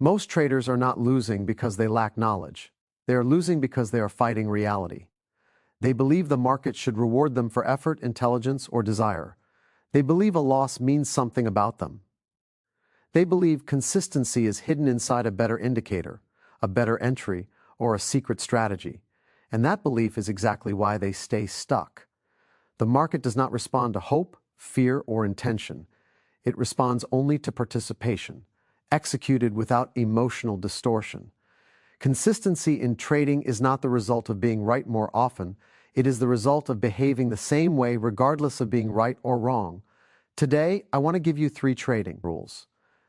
Most traders are not losing because they lack knowledge. They are losing because they are fighting reality. They believe the market should reward them for effort, intelligence, or desire. They believe a loss means something about them. They believe consistency is hidden inside a better indicator, a better entry, or a secret strategy. And that belief is exactly why they stay stuck. The market does not respond to hope, fear, or intention. It responds only to participation, executed without emotional distortion. Consistency in trading is not the result of being right more often. It is the result of behaving the same way regardless of being right or wrong. Today, I want to give you 3 trading rules.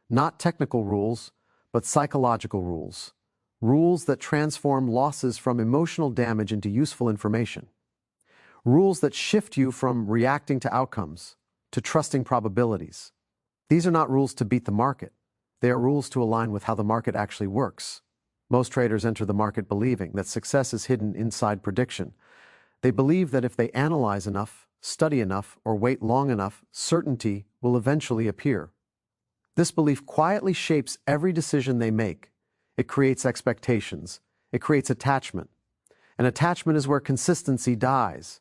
Not technical rules, but psychological rules. Rules that transform losses from emotional damage into useful information. Rules that shift you from reacting to outcomes to trusting probabilities. These are not rules to beat the market. They are rules to align with how the market actually works. Most traders enter the market believing that success is hidden inside prediction. They believe that if they analyze enough, study enough, or wait long enough, certainty will eventually appear. This belief quietly shapes every decision they make. It creates expectations. It creates attachment. And attachment is where consistency dies.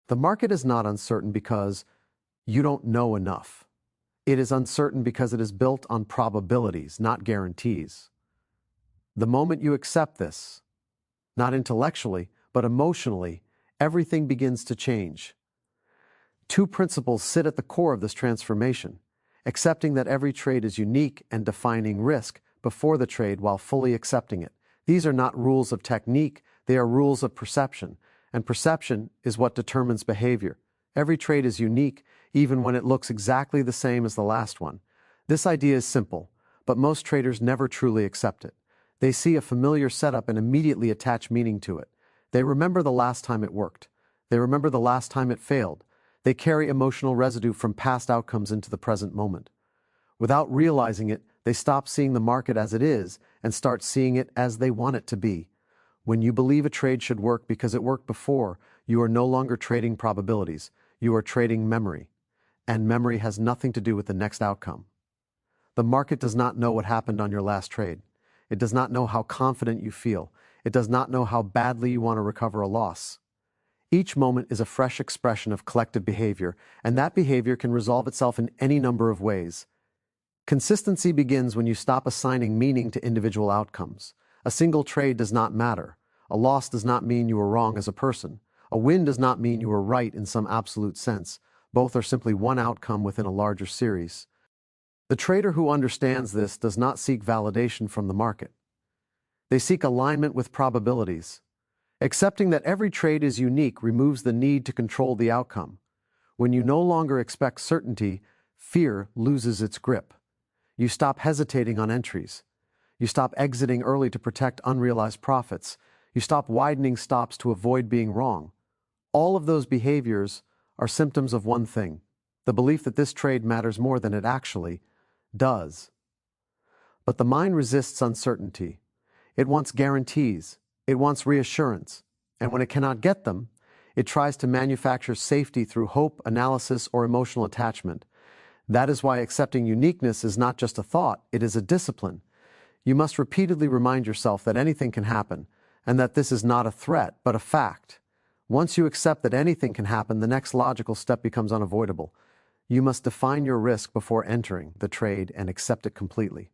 The market is not uncertain because you don't know enough. It is uncertain because it is built on probabilities, not guarantees. The moment you accept this, not intellectually, but emotionally, everything begins to change. 2 principles sit at the core of this transformation: accepting that every trade is unique and defining risk before the trade while fully accepting it. These are not rules of technique, they are rules of perception, and perception is what determines behavior. Every trade is unique, even when it looks exactly the same as the last one. This idea is simple, but most traders never truly accept it. They see a familiar setup and immediately attach meaning to it. They remember the last time it worked. They remember the last time it failed. They carry emotional residue from past outcomes into the present moment. Without realizing it, they stop seeing the market as it is and start seeing it as they want it to be. When you believe a trade should work because it worked before, you are no longer trading probabilities. You are trading memory. And memory has nothing to do with the next outcome. The market does not know what happened on your last trade. It does not know how confident you feel. It does not know how badly you want to recover a loss. Each moment is a fresh expression of collective behavior, and that behavior can resolve itself in any number of ways. Consistency begins when you stop assigning meaning to individual outcomes. A single trade does not matter. A loss does not mean you were wrong as a person. A win does not mean you were right in some absolute sense. Both are simply one outcome within a larger series. The trader who understands this does not seek validation from the market. They seek alignment with probabilities. Accepting that every trade is unique removes the need to control the outcome. When you no longer expect certainty, fear loses its grip. You stop hesitating on entries. You stop exiting early to protect unrealized profits. You stop widening stops to avoid being wrong. All of those behaviors are symptoms of one thing: the belief that this trade matters more than it actually does. But the mind resists uncertainty. It wants guarantees. It wants reassurance. And when it cannot get them, it tries to manufacture safety through hope, analysis, or emotional attachment. That is why accepting uniqueness is not just a thought, it is a discipline. You must repeatedly remind yourself that anything can happen, and that this is not a threat, but a fact. Once you accept that anything can happen, the next logical step becomes unavoidable. You must define your risk before entering the trade and accept it completely.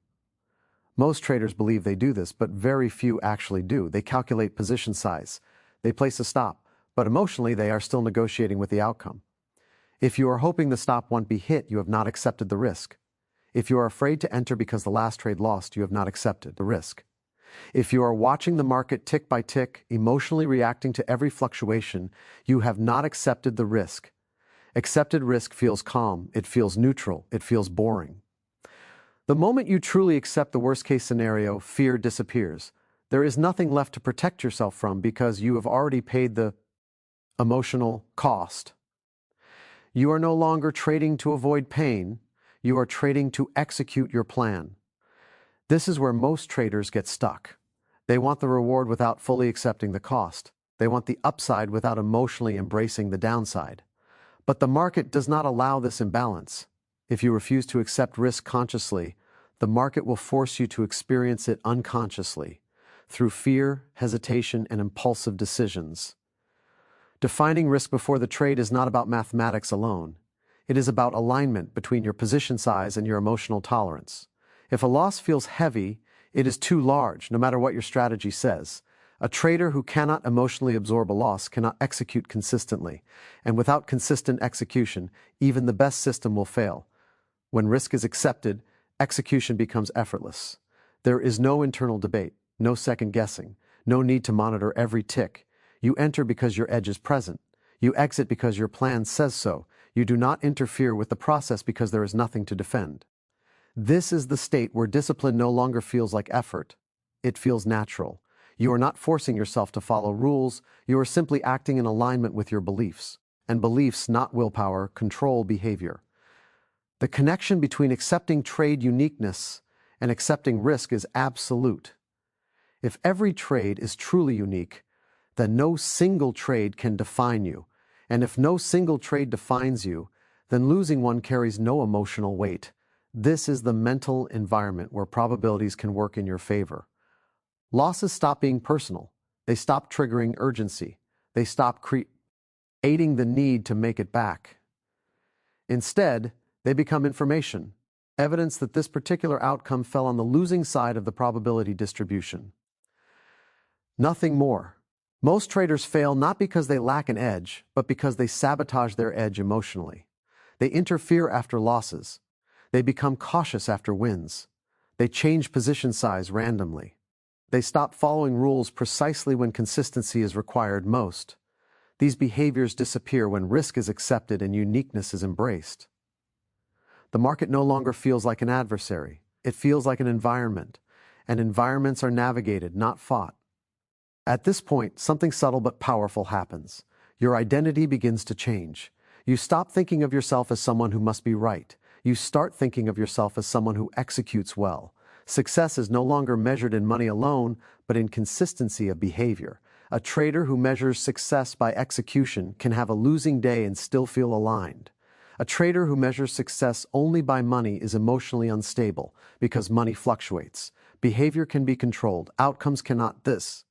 Most traders believe they do this, but very few actually do. They calculate position size. They place a stop, but emotionally they are still negotiating with the outcome. If you are hoping the stop won't be hit, you have not accepted the risk. If you are afraid to enter because the last trade lost, you have not accepted the risk. If you are watching the market tick by tick, emotionally reacting to every fluctuation, you have not accepted the risk. Accepted risk feels calm, it feels neutral, it feels boring. The moment you truly accept the worst-case scenario, fear disappears. There is nothing left to protect yourself from because you have already paid the emotional cost. You are no longer trading to avoid pain. You are trading to execute your plan. This is where most traders get stuck. They want the reward without fully accepting the cost. They want the upside without emotionally embracing the downside. But the market does not allow this imbalance. If you refuse to accept risk consciously, the the market will force you to experience it unconsciously, through fear, hesitation, and impulsive decisions. Defining risk before the trade is not about mathematics alone. It is about alignment between your position size and your emotional tolerance. If a loss feels heavy, it is too large, no matter what your strategy says. A trader who cannot emotionally absorb a loss cannot execute consistently, and without consistent execution, even the best system will fail. When risk is accepted, execution becomes effortless. There is no internal debate, no second guessing, no need to monitor every tick. You enter because your edge is present. You exit because your plan says so. You do not interfere with the process because there is nothing to defend. This is the state where discipline no longer feels like effort. It feels natural. You are not forcing yourself to follow rules. You are simply acting in alignment with your beliefs. And beliefs, not willpower, control behavior. The connection between accepting trade uniqueness and accepting risk is absolute. If every trade is truly unique, then no single trade can define you. And if no single trade defines you, then losing one carries no emotional weight. This is the mental environment where probabilities can work in your favor. Losses stop being personal. They stop triggering urgency. They stop creating the need to make it back. Instead, they become information, evidence that this particular outcome fell on the losing side of the probability distribution. Nothing more. Most traders fail not because they lack an edge, but because they sabotage their edge emotionally. They interfere after losses. They become cautious after wins. They change position size randomly. They stop following rules precisely when consistency is required most. These behaviors disappear when risk is accepted and uniqueness is embraced. The market no longer feels like an adversary. It feels like an environment, and environments are navigated, not fought. At this point, something subtle but powerful happens. Your identity begins to change. You stop thinking of yourself as someone who must be right. You start thinking of yourself as someone who executes well. Success is no longer measured in money alone, but in consistency of behavior. A trader who measures success by execution can have a losing day and still feel aligned. A trader who measures success only by money is emotionally unstable because money fluctuates. Behavior can be controlled, outcomes cannot. This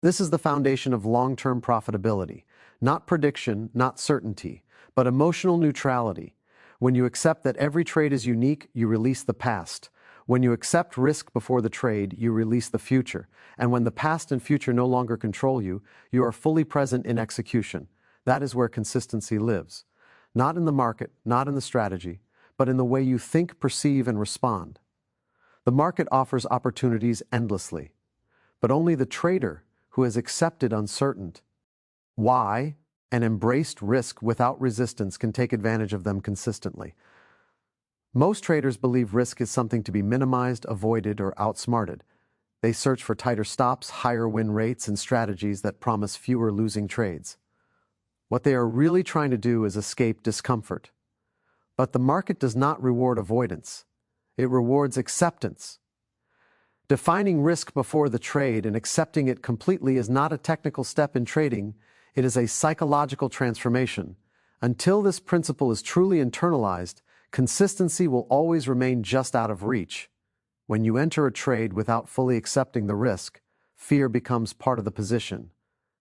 is the foundation of long-term profitability. Not prediction, not certainty, but emotional neutrality. When you accept that every trade is unique, you release the past. When you accept risk before the trade, you release the future. And when the past and future no longer control you, you are fully present in execution. That is where consistency lives. Not in the market, not in the strategy, but in the way you think, perceive, and respond. The market offers opportunities endlessly, but only the trader who has accepted uncertainty, why, and embraced risk without resistance can take advantage of them consistently. Most traders believe risk is something to be minimized, avoided, or outsmarted. They search for tighter stops, higher win rates, and strategies that promise fewer losing trades. What they are really trying to do is escape discomfort. But the market does not reward avoidance. It rewards acceptance. Defining risk before the trade and accepting it completely is not a technical step in trading. It is a psychological transformation. Until this principle is truly internalized, consistency will always remain just out of reach. When you enter a trade without fully accepting the risk, fear becomes part of the position.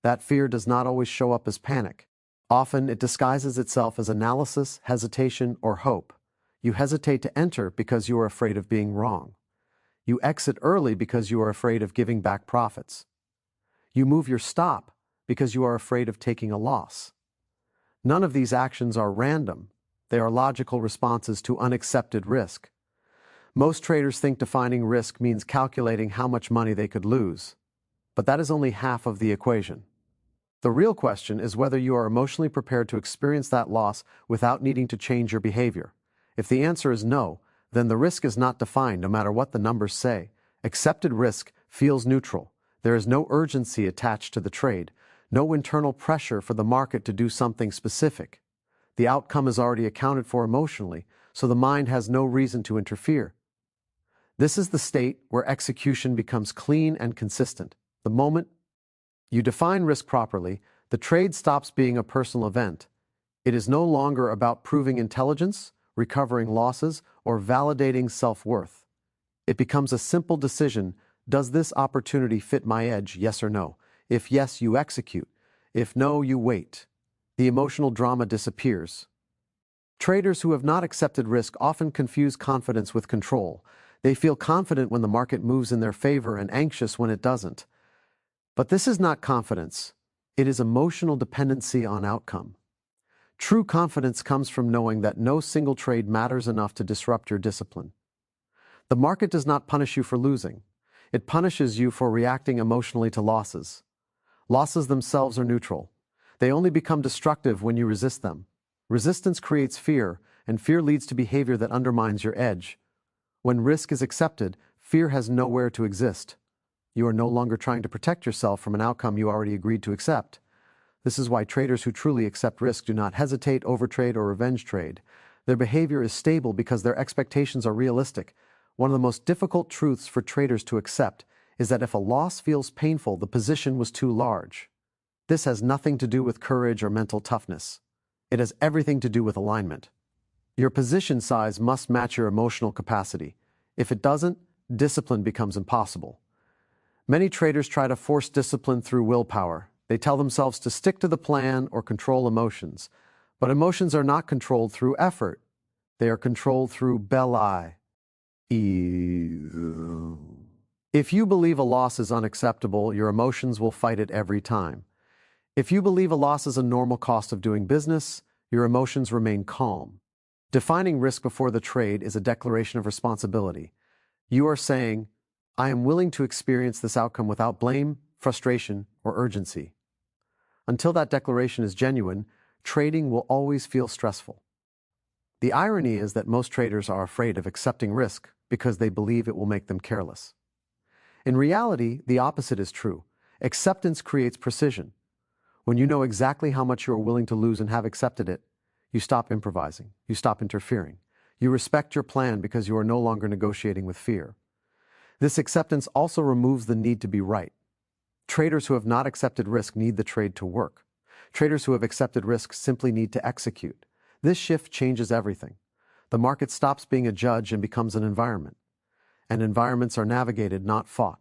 That fear does not always show up as panic. Often it disguises itself as analysis, hesitation, or hope. You hesitate to enter because you are afraid of being wrong. You exit early because you are afraid of giving back profits. You move your stop because you are afraid of taking a loss. None of these actions are random. They are logical responses to unaccepted risk. Most traders think defining risk means calculating how much money they could lose. But that is only half of the equation. The real question is whether you are emotionally prepared to experience that loss without needing to change your behavior. If the answer is no, then the risk is not defined no matter what the numbers say. Accepted risk feels neutral. There is no urgency attached to the trade, no internal pressure for the market to do something specific. The outcome is already accounted for emotionally, so the mind has no reason to interfere. This is the state where execution becomes clean and consistent. The moment you define risk properly, the trade stops being a personal event. It is no longer about proving intelligence, recovering losses, or validating self-worth. It becomes a simple decision: does this opportunity fit my edge, yes or no? If yes, you execute. If no, you wait. The emotional drama disappears. Traders who have not accepted risk often confuse confidence with control. They feel confident when the market moves in their favor and anxious when it doesn't. But this is not confidence. It is emotional dependency on outcome. True confidence comes from knowing that no single trade matters enough to disrupt your discipline. The market does not punish you for losing. It punishes you for reacting emotionally to losses. Losses themselves are neutral. They only become destructive when you resist them. Resistance creates fear, and fear leads to behavior that undermines your edge. When risk is accepted, fear has nowhere to exist. You are no longer trying to protect yourself from an outcome you already agreed to accept. This is why traders who truly accept risk do not hesitate, overtrade, or revenge trade. Their behavior is stable because their expectations are realistic. One of the most difficult truths for traders to accept is that if a loss feels painful, the position was too large. This has nothing to do with courage or mental toughness. It has everything to do with alignment. Your position size must match your emotional capacity. If it doesn't, discipline becomes impossible. Many traders try to force discipline through willpower. They tell themselves to stick to the plan or control emotions. But emotions are not controlled through effort. They are controlled through belli. If you believe a loss is unacceptable, your emotions will fight it every time. If you believe a loss is a normal cost of doing business, your emotions remain calm. Defining risk before the trade is a declaration of responsibility. You are saying, I am willing to experience this outcome without blame, frustration, or urgency. Until that declaration is genuine, trading will always feel stressful. The irony is that most traders are afraid of accepting risk because they believe it will make them careless. In reality, the opposite is true. Acceptance creates precision. When you know exactly how much you are willing to lose and have accepted it, you stop improvising, you stop interfering. You respect your plan because you are no longer negotiating with fear. This acceptance also removes the need to be right. Traders who have not accepted risk need the trade to work. Traders who have accepted risk simply need to execute. This shift changes everything. The market stops being a judge and becomes an environment. And environments are navigated, not fought.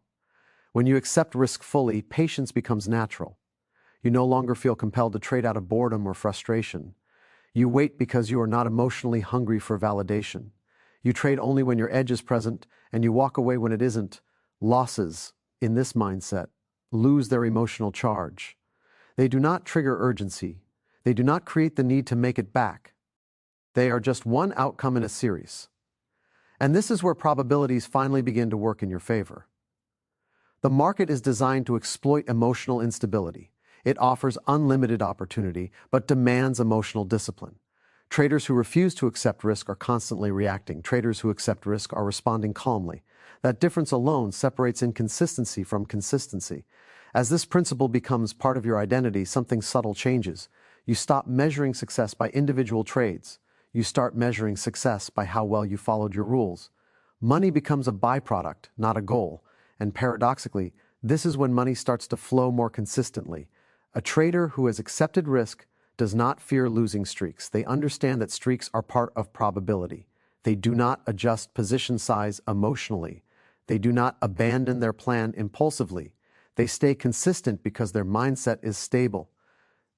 When you accept risk fully, patience becomes natural. You no longer feel compelled to trade out of boredom or frustration. You wait because you are not emotionally hungry for validation. You trade only when your edge is present, and you walk away when it isn't. Losses, in this mindset, lose their emotional charge. They do not trigger urgency. They do not create the need to make it back. They are just one outcome in a series. And this is where probabilities finally begin to work in your favor. The market is designed to exploit emotional instability. It offers unlimited opportunity, but demands emotional discipline. Traders who refuse to accept risk are constantly reacting. Traders who accept risk are responding calmly. That difference alone separates inconsistency from consistency. As this principle becomes part of your identity, something subtle changes. You stop measuring success by individual trades. You start measuring success by how well you followed your rules. Money becomes a byproduct, not a goal. And paradoxically, this is when money starts to flow more consistently. A trader who has accepted risk does not fear losing streaks. They understand that streaks are part of probability. They do not adjust position size emotionally. They do not abandon their plan impulsively. They stay consistent because their mindset is stable.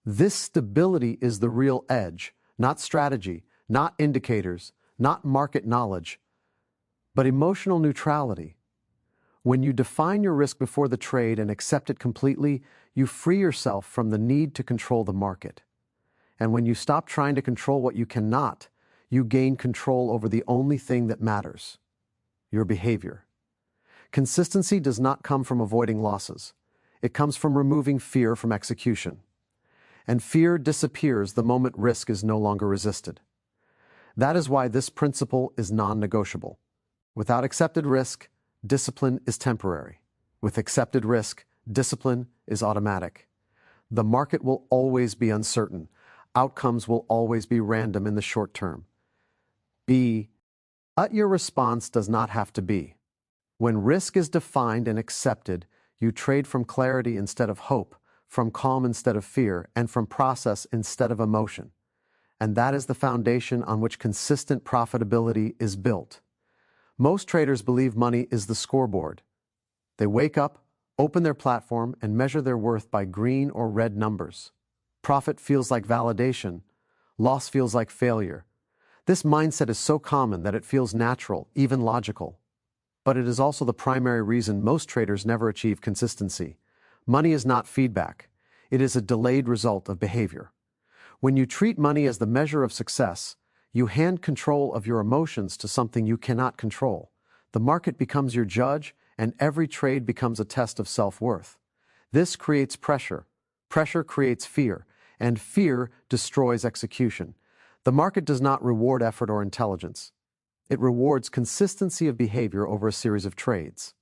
This stability is the real edge, not strategy, not indicators, not market knowledge, but emotional neutrality. When you define your risk before the trade and accept it completely, you free yourself from the need to control the market. And when you stop trying to control what you cannot, you gain control over the only thing that matters: your behavior. Consistency does not come from avoiding losses. It comes from removing fear from execution. And fear disappears the moment risk is no longer resisted. That is why this principle is non-negotiable. Without accepted risk, discipline is temporary. With accepted risk, discipline is automatic. The market will always be uncertain. Outcomes will always be random in the short term. But your response does not have to be. When risk is defined and accepted, you trade from clarity instead of hope, from calm instead of fear, and from process instead of emotion. And that is the foundation on which consistent profitability is built. Most traders believe money is the scoreboard. They wake up, open their platform, and measure their worth by green or red numbers. Profit feels like validation. Loss feels like failure. This mindset is so common that it feels natural, even logical. But it is also the primary reason most traders never achieve consistency. Money is not feedback. It is a delayed result of behavior. When you treat money as the measure of success, you hand control of your emotions to something you cannot control. The market becomes your judge, and every trade becomes a test of self-worth. This creates pressure. Pressure creates fear, and fear destroys execution. The market does not reward effort or intelligence. It rewards consistency of behavior over a series of trades.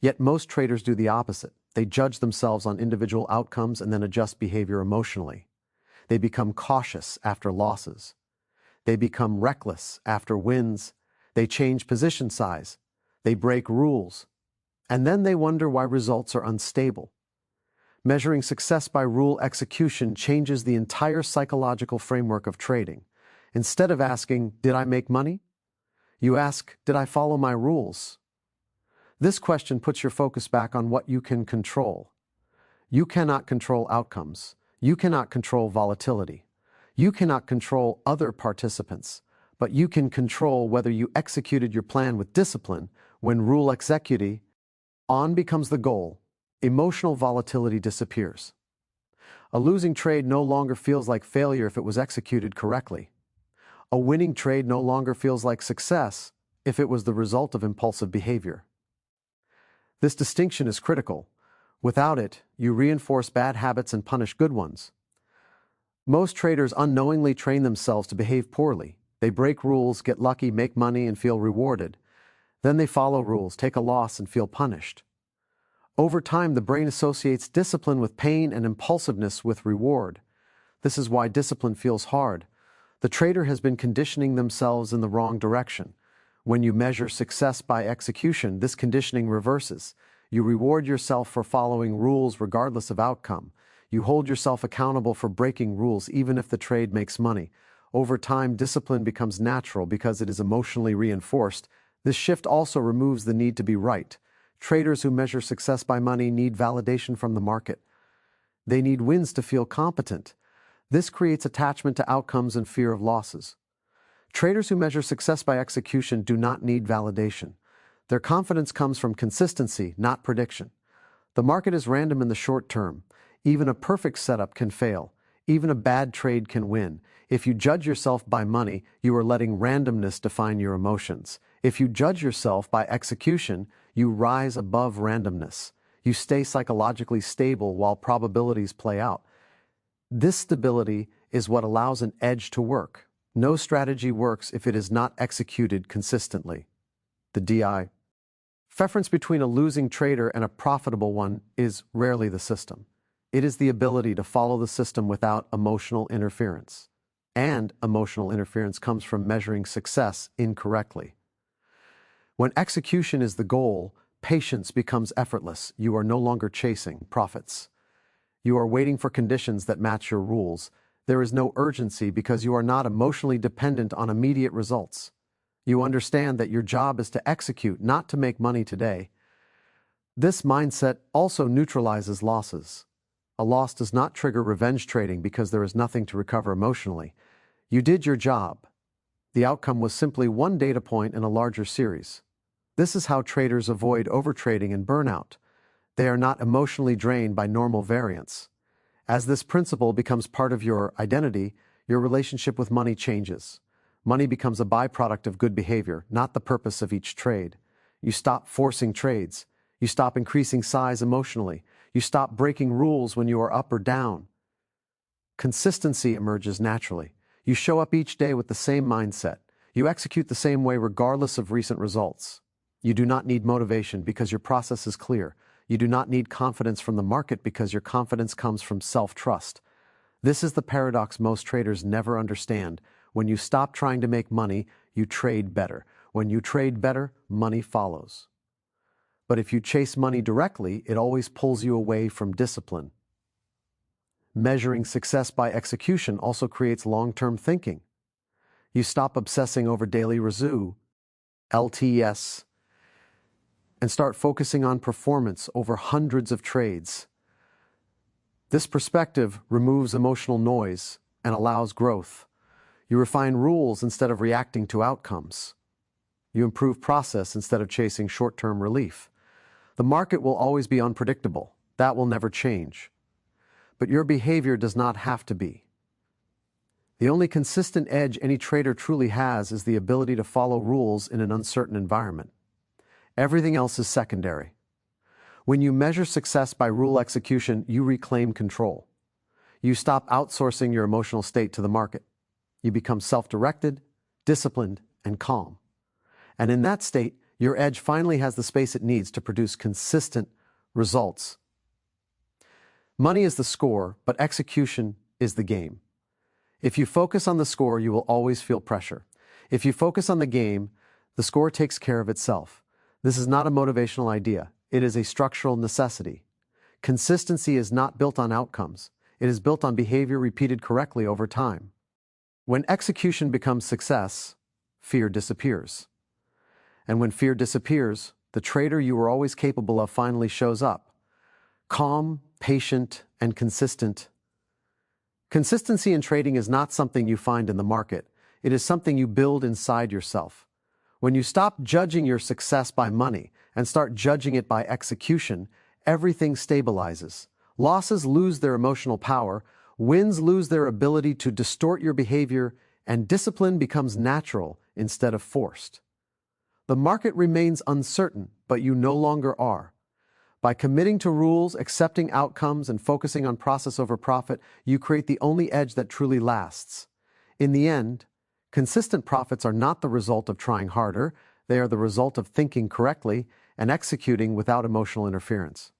Yet most traders do the opposite. They judge themselves on individual outcomes and then adjust behavior emotionally. They become cautious after losses. They become reckless after wins. They change position size. They break rules. And then they wonder why results are unstable. Measuring success by rule execution changes the entire psychological framework of trading. Instead of asking, "Did I make money?" you ask, "Did I follow my rules?" This question puts your focus back on what you can control. You cannot control outcomes. You cannot control volatility. You cannot control other participants, but you can control whether you executed your plan with discipline. When rule execution on becomes the goal, emotional volatility disappears. A losing trade no longer feels like failure if it was executed correctly. A winning trade no longer feels like success if it was the result of impulsive behavior. This distinction is critical. Without it, you reinforce bad habits and punish good ones. Most traders unknowingly train themselves to behave poorly. They break rules, get lucky, make money, and feel rewarded. Then they follow rules, take a loss, and feel punished. Over time, the brain associates discipline with pain and impulsiveness with reward. This is why discipline feels hard. The trader has been conditioning themselves in the wrong direction. When you measure success by execution, this conditioning reverses. You reward yourself for following rules regardless of outcome. You hold yourself accountable for breaking rules even if the trade makes money. Over time, discipline becomes natural because it is emotionally reinforced. This shift also removes the need to be right. Traders who measure success by money need validation from the market. They need wins to feel competent. This creates attachment to outcomes and fear of losses. Traders who measure success by execution do not need validation. Their confidence comes from consistency, not prediction. The market is random in the short term. Even a perfect setup can fail. Even a bad trade can win. If you judge yourself by money, you are letting randomness define your emotions. If you judge yourself by execution, you rise above randomness. You stay psychologically stable while probabilities play out. This stability is what allows an edge to work. No strategy works if it is not executed consistently. The DI difference between a losing trader and a profitable one is rarely the system. It is the ability to follow the system without emotional interference. And emotional interference comes from measuring success incorrectly. When execution is the goal, patience becomes effortless. You are no longer chasing profits. You are waiting for conditions that match your rules. There is no urgency because you are not emotionally dependent on immediate results. You understand that your job is to execute, not to make money today. This mindset also neutralizes losses. A loss does not trigger revenge trading because there is nothing to recover emotionally. You did your job. The outcome was simply one data point in a larger series. This is how traders avoid overtrading and burnout. They are not emotionally drained by normal variance. As this principle becomes part of your identity, your relationship with money changes. Money becomes a byproduct of good behavior, not the purpose of each trade. You stop forcing trades. You stop increasing size emotionally. You stop breaking rules when you are up or down. Consistency emerges naturally. You show up each day with the same mindset. You execute the same way regardless of recent results. You do not need motivation because your process is clear. You do not need confidence from the market because your confidence comes from self-trust. This is the paradox most traders never understand. When you stop trying to make money, you trade better. When you trade better, money follows. But if you chase money directly, it always pulls you away from discipline. Measuring success by execution also creates long-term thinking. You stop obsessing over daily results LTS, and start focusing on performance over hundreds of trades. This perspective removes emotional noise and allows growth. You refine rules instead of reacting to outcomes. You improve process instead of chasing short-term relief. The market will always be unpredictable. That will never change. But your behavior does not have to be. The only consistent edge any trader truly has is the ability to follow rules in an uncertain environment. Everything else is secondary. When you measure success by rule execution, you reclaim control. You stop outsourcing your emotional state to the market. You become self-directed, disciplined, and calm. And in that state, your edge finally has the space it needs to produce consistent results. Money is the score, but execution is the game. If you focus on the score, you will always feel pressure. If you focus on the game, the score takes care of itself. This is not a motivational idea. It is a structural necessity. Consistency is not built on outcomes. It is built on behavior repeated correctly over time. When execution becomes success, fear disappears. And when fear disappears, the trader you were always capable of finally shows up. Calm, patient, and consistent. Consistency in trading is not something you find in the market. It is something you build inside yourself. When you stop judging your success by money and start judging it by execution, everything stabilizes. Losses lose their emotional power, wins lose their ability to distort your behavior, and discipline becomes natural instead of forced. The market remains uncertain, but you no longer are. By committing to rules, accepting outcomes, and focusing on process over profit, you create the only edge that truly lasts. In the end, consistent profits are not the result of trying harder. They are the result of thinking correctly and executing without emotional interference.